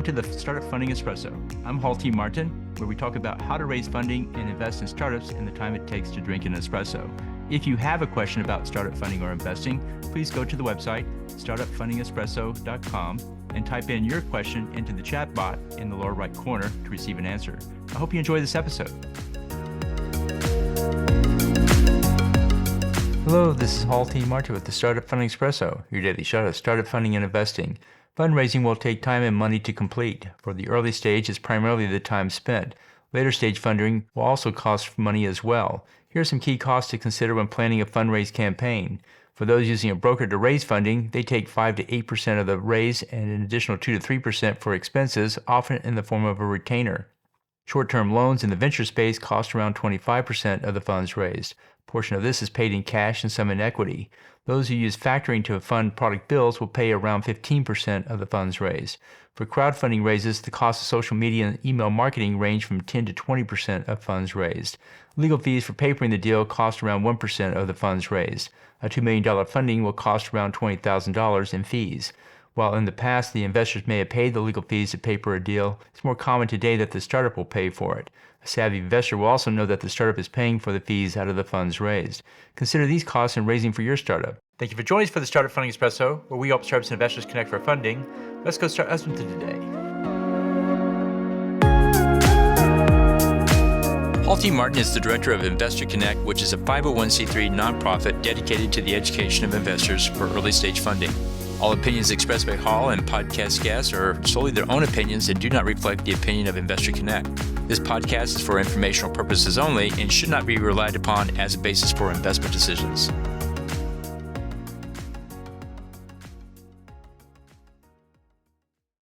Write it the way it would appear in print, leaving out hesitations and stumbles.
Welcome to the Startup Funding Espresso. I'm Hall T. Martin, where we talk about how to raise funding and invest in startups and the time it takes to drink an espresso. If you have a question about startup funding or investing, please go to the website, startupfundingespresso.com, and type in your question into the chat bot in the lower right corner to receive an answer. I hope you enjoy this episode. Hello, this is Hall T. Martin with the Startup Funding Espresso, your daily shot of startup funding and investing. Fundraising will take time and money to complete. For the early stage, it's primarily the time spent. Later stage funding will also cost money as well. Here are some key costs to consider when planning a fundraise campaign. For those using a broker to raise funding, they take 5 to 8% of the raise and an additional 2 to 3% for expenses, often in the form of a retainer. Short-term loans in the venture space cost around 25% of the funds raised. A portion of this is paid in cash and some in equity. Those who use factoring to fund product bills will pay around 15% of the funds raised. For crowdfunding raises, the cost of social media and email marketing range from 10 to 20% of funds raised. Legal fees for papering the deal cost around 1% of the funds raised. A $2 million funding will cost around $20,000 in fees. While in the past the investors may have paid the legal fees to paper a deal, it's more common today that the startup will pay for it. A savvy investor will also know that the startup is paying for the fees out of the funds raised. Consider these costs in raising for your startup. Thank you for joining us for the Startup Funding Espresso, where we help startups and investors connect for funding. Let's go start listening to today. Hall T. Martin is the director of Investor Connect, which is a 501c3 nonprofit dedicated to the education of investors for early stage funding. All opinions expressed by Hall and podcast guests are solely their own opinions and do not reflect the opinion of Investor Connect. This podcast is for informational purposes only and should not be relied upon as a basis for investment decisions.